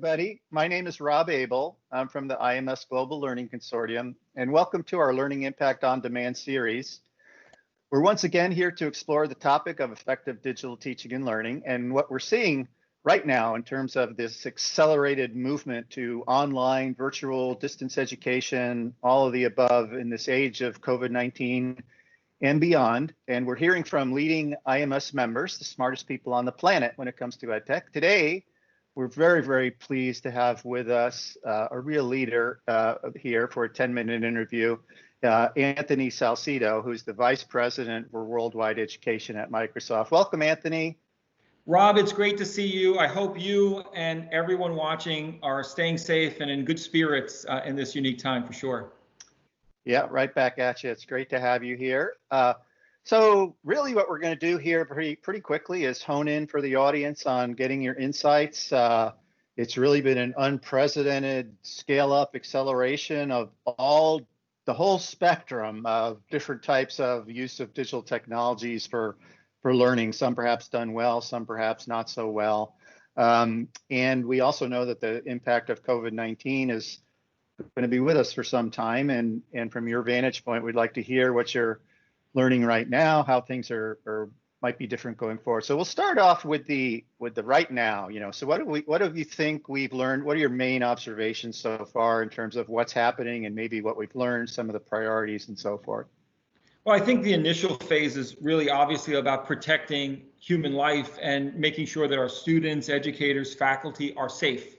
everybody. My name is Rob Abel. I'm from the IMS Global Learning Consortium, and welcome to our Learning Impact on Demand series. We're once again here to explore the topic of effective digital teaching and learning, and what we're seeing right now in terms of this accelerated movement to online, virtual, distance education, all of the above in this age of COVID-19 and beyond. And we're hearing from leading IMS members, the smartest people on the planet when it comes to EdTech. Today, we're very, very pleased to have with us a real leader here for a 10-minute interview, Anthony Salcito, who's the Vice President for Worldwide Education at Microsoft. Welcome, Anthony. Rob, it's great to see you. I hope you and everyone watching are staying safe and in good spirits in this unique time for sure. Yeah, right back at you. It's great to have you here. So really what we're going to do here pretty quickly is hone in for the audience on getting your insights. It's really been an unprecedented scale up acceleration of the whole spectrum of different types of use of digital technologies for learning, some perhaps done well, some perhaps not so well. And we also know that the impact of COVID-19 is going to be with us for some time. And from your vantage point, we'd like to hear what you're learning right now, how things are might be different going forward. So we'll start off with the right now. So what do you think we've learned? What are your main observations so far in terms of what's happening and maybe what we've learned, some of the priorities and so forth? Well, I think the initial phase is really obviously about protecting human life and making sure that our students, educators, faculty are safe.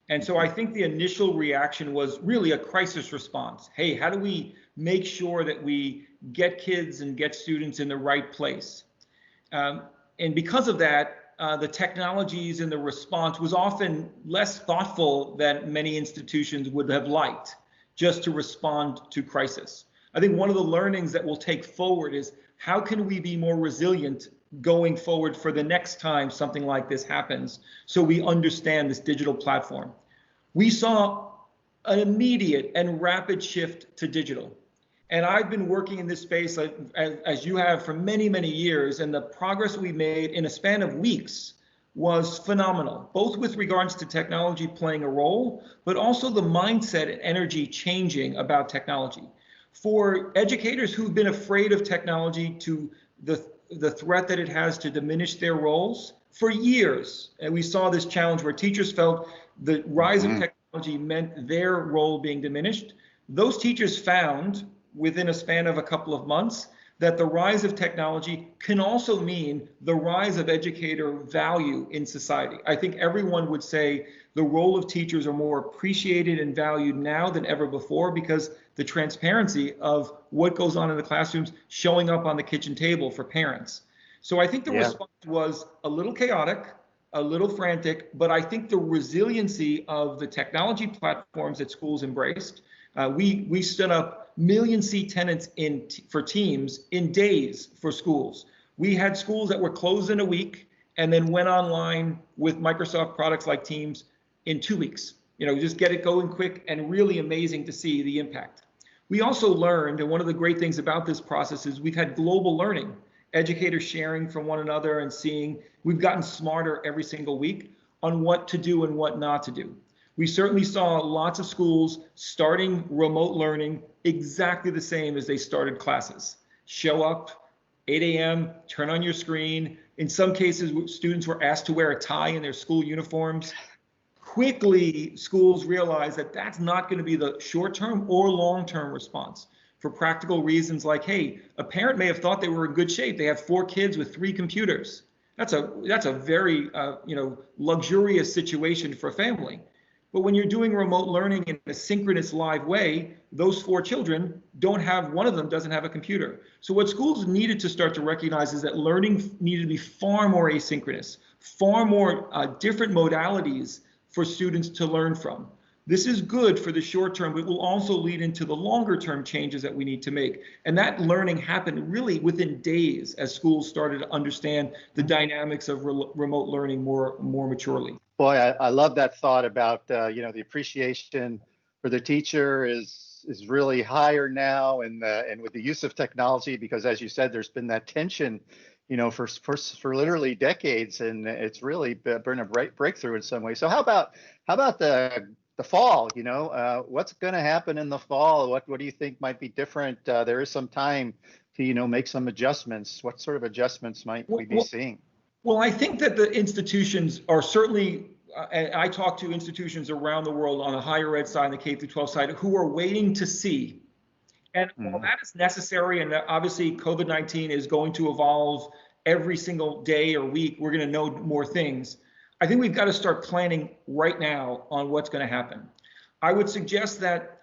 And so I think the initial reaction was really a crisis response. Hey, how do we make sure that we get kids and get students in the right place? And because of that, the technologies and the response was often less thoughtful than many institutions would have liked, just to respond to crisis. I think one of the learnings that we'll take forward is how can we be more resilient going forward for the next time something like this happens, so we understand this digital platform. We saw an immediate and rapid shift to digital. And I've been working in this space as you have for many, many years, and the progress we made in a span of weeks was phenomenal, both with regards to technology playing a role, but also the mindset and energy changing about technology. For educators who've been afraid of technology, to the threat that it has to diminish their roles for years, and we saw this challenge where teachers felt the rise of technology meant their role being diminished. Those teachers found within a span of a couple of months that the rise of technology can also mean the rise of educator value in society. I think everyone would say the role of teachers are more appreciated and valued now than ever before, because the transparency of what goes on in the classrooms showing up on the kitchen table for parents. So I think the response was a little chaotic, a little frantic, but I think the resiliency of the technology platforms that schools embraced, we stood up million seat tenants for teams in days for schools. We had schools that were closed in a week and then went online with Microsoft products like Teams in 2 weeks. Just get it going quick, and really amazing to see the impact. We also learned, and one of the great things about this process is we've had global learning, educators sharing from one another and seeing. We've gotten smarter every single week on what to do and what not to do. We certainly saw lots of schools starting remote learning exactly the same as they started classes. Show up, 8 a.m., turn on your screen. In some cases, students were asked to wear a tie in their school uniforms. Quickly, schools realized that that's not going to be the short-term or long-term response, for practical reasons like, hey, a parent may have thought they were in good shape. They have 4 kids with 3 computers. That's a very luxurious situation for a family. But when you're doing remote learning in a synchronous live way, those 4 children one of them doesn't have a computer. So what schools needed to start to recognize is that learning needed to be far more asynchronous, far more different modalities for students to learn from. This is good for the short term, but will also lead into the longer term changes that we need to make. And that learning happened really within days as schools started to understand the dynamics of remote learning more maturely. Boy, I love that thought about the appreciation for the teacher is really higher now, and with the use of technology, because as you said, there's been that tension for literally decades, and it's really been a breakthrough in some way. So how about the fall? What's going to happen in the fall? What do you think might be different? There is some time to make some adjustments. What sort of adjustments might we be seeing? Well, I think that the institutions are certainly, and I talk to institutions around the world on the higher ed side and the K through 12 side who are waiting to see. And while that is necessary, and obviously COVID-19 is going to evolve every single day or week, we're going to know more things. I think we've got to start planning right now on what's going to happen. I would suggest that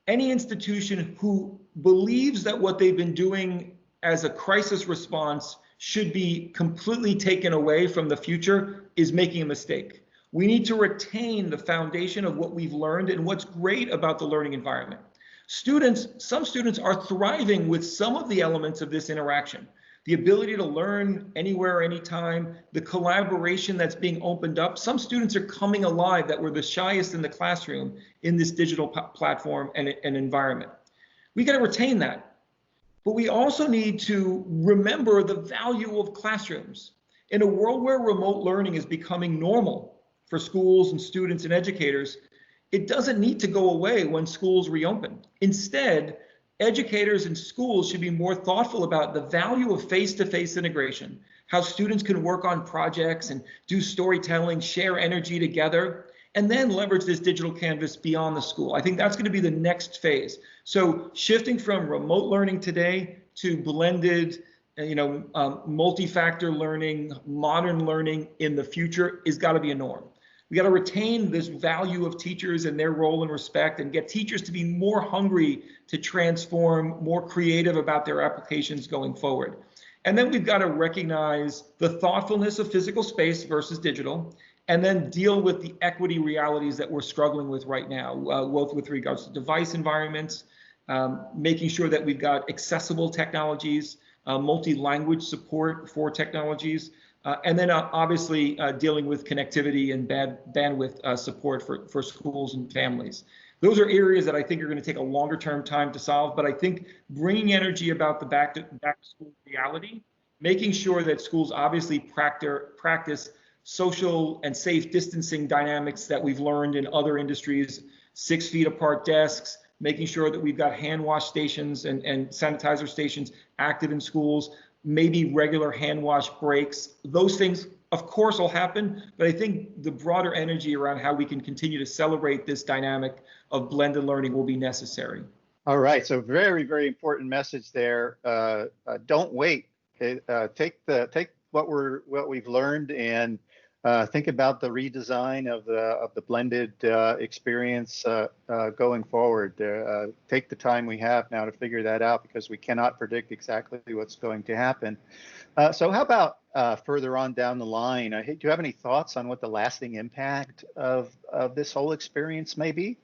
any institution who believes that what they've been doing as a crisis response should be completely taken away from the future is making a mistake. We need to retain the foundation of what we've learned and what's great about the learning environment. Some students are thriving with some of the elements of this interaction. The ability to learn anywhere, anytime, the collaboration that's being opened up. Some students are coming alive that were the shyest in the classroom in this digital platform and environment. We got to retain that. But we also need to remember the value of classrooms. In a world where remote learning is becoming normal for schools and students and educators, it doesn't need to go away when schools reopen. Instead, educators and schools should be more thoughtful about the value of face-to-face integration, how students can work on projects and do storytelling, share energy together, and then leverage this digital canvas beyond the school. I think that's going to be the next phase. So shifting from remote learning today to blended, multi-factor learning, modern learning in the future is got to be a norm. We got to retain this value of teachers and their role and respect, and get teachers to be more hungry to transform, more creative about their applications going forward. And then we've got to recognize the thoughtfulness of physical space versus digital, and then deal with the equity realities that we're struggling with right now, both with regards to device environments, making sure that we've got accessible technologies, multi-language support for technologies, and then obviously dealing with connectivity and bandwidth support for schools and families. Those are areas that I think are going to take a longer term time to solve, but I think bringing energy about the back to school reality, making sure that schools obviously practice social and safe distancing dynamics that we've learned in other industries, 6 feet apart desks, making sure that we've got hand wash stations and sanitizer stations active in schools, maybe regular hand wash breaks. Those things, of course, will happen, but I think the broader energy around how we can continue to celebrate this dynamic of blended learning will be necessary. All right, so very, very important message there. Don't wait. Take what we've learned and think about the redesign of the blended experience going forward. Take the time we have now to figure that out, because we cannot predict exactly what's going to happen. So how about further on down the line? Do you have any thoughts on what the lasting impact of this whole experience may be?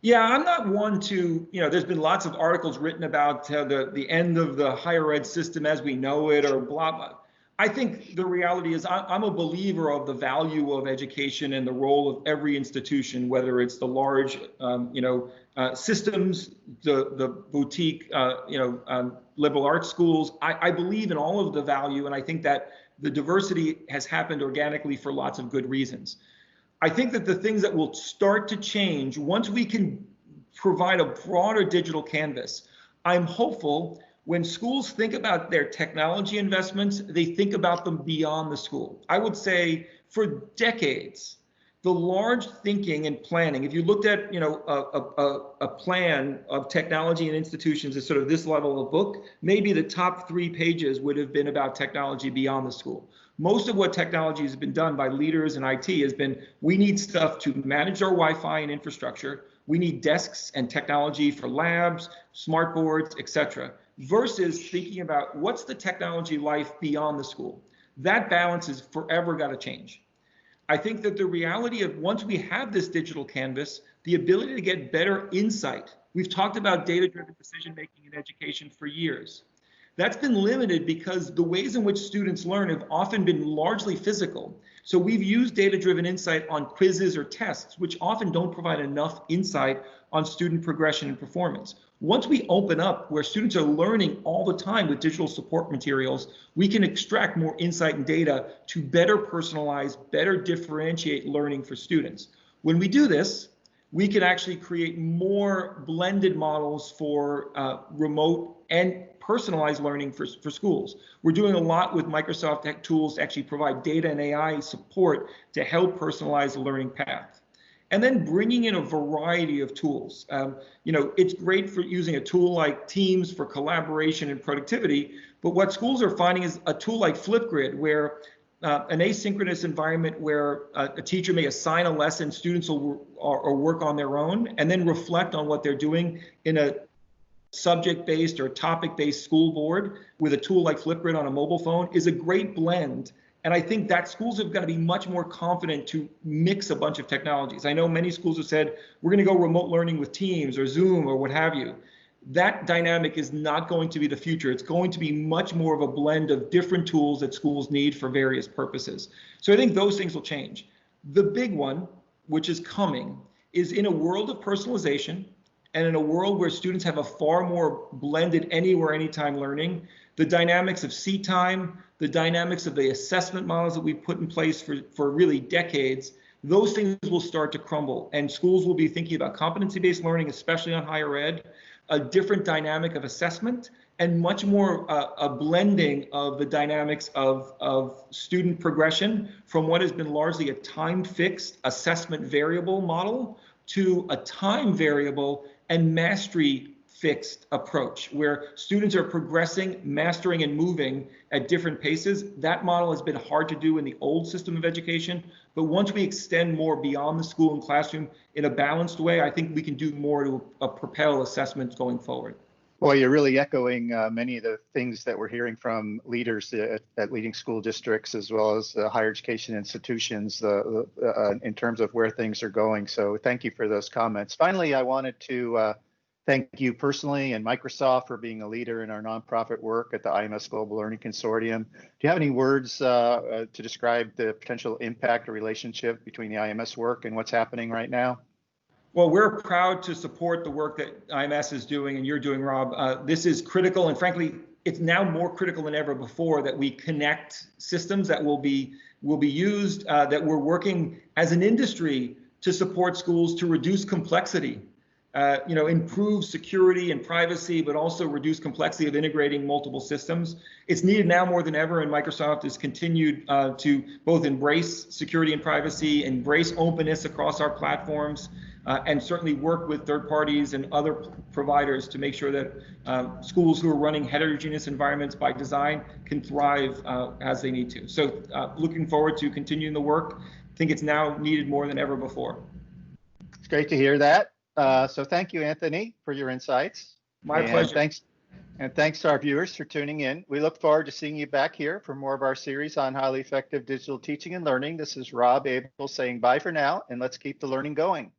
Yeah, I'm not one to, there's been lots of articles written about the end of the higher ed system as we know it, or blah, blah. I think the reality is I'm a believer of the value of education and the role of every institution, whether it's the large, systems, the boutique, liberal arts schools. I believe in all of the value, and I think that the diversity has happened organically for lots of good reasons. I think that the things that will start to change once we can provide a broader digital canvas, I'm hopeful when schools think about their technology investments, they think about them beyond the school. I would say for decades, the large thinking and planning, if you looked at a plan of technology and institutions as sort of this level of book, maybe the top 3 pages would have been about technology beyond the school. Most of what technology has been done by leaders in IT has been, we need stuff to manage our Wi-Fi and infrastructure. We need desks and technology for labs, smart boards, et cetera, versus thinking about what's the technology life beyond the school. That balance is forever got to change. I think that the reality of once we have this digital canvas, the ability to get better insight. We've talked about data-driven decision-making in education for years. That's been limited because the ways in which students learn have often been largely physical. So we've used data-driven insight on quizzes or tests, which often don't provide enough insight on student progression and performance. Once we open up where students are learning all the time with digital support materials, we can extract more insight and data to better personalize, better differentiate learning for students. When we do this, we can actually create more blended models for remote and personalized learning for schools. We're doing a lot with Microsoft tools to actually provide data and AI support to help personalize the learning path. And then bringing in a variety of tools. It's great for using a tool like Teams for collaboration and productivity, but what schools are finding is a tool like Flipgrid, where an asynchronous environment where a teacher may assign a lesson, students will work on their own, and then reflect on what they're doing in a subject-based or topic-based school board with a tool like Flipgrid on a mobile phone is a great blend. And I think that schools have got to be much more confident to mix a bunch of technologies. I know many schools have said, we're going to go remote learning with Teams or Zoom or what have you. That dynamic is not going to be the future. It's going to be much more of a blend of different tools that schools need for various purposes. So I think those things will change. The big one, which is coming, is in a world of personalization and in a world where students have a far more blended anywhere, anytime learning, the dynamics of seat time, the dynamics of the assessment models that we've put in place for really decades, those things will start to crumble. And schools will be thinking about competency-based learning, especially on higher ed, a different dynamic of assessment, and much more a blending of the dynamics of student progression from what has been largely a time-fixed assessment variable model to a time variable and mastery fixed approach, where students are progressing, mastering, and moving at different paces. That model has been hard to do in the old system of education, but once we extend more beyond the school and classroom in a balanced way, I think we can do more to propel assessments going forward. Well, you're really echoing many of the things that we're hearing from leaders at leading school districts, as well as higher education institutions in terms of where things are going. So thank you for those comments. Finally, I wanted to thank you personally and Microsoft for being a leader in our nonprofit work at the IMS Global Learning Consortium. Do you have any words to describe the potential impact or relationship between the IMS work and what's happening right now? Well, we're proud to support the work that IMS is doing and you're doing, Rob. This is critical, and frankly, it's now more critical than ever before that we connect systems that will be used, that we're working as an industry to support schools to reduce complexity, improve security and privacy, but also reduce complexity of integrating multiple systems. It's needed now more than ever, and Microsoft has continued to both embrace security and privacy, embrace openness across our platforms, and certainly work with third parties and other providers to make sure that schools who are running heterogeneous environments by design can thrive as they need to. So looking forward to continuing the work. I think it's now needed more than ever before. It's great to hear that. So thank you, Anthony, for your insights. My pleasure. Thanks to our viewers for tuning in. We look forward to seeing you back here for more of our series on highly effective digital teaching and learning. This is Rob Abel saying bye for now, and let's keep the learning going.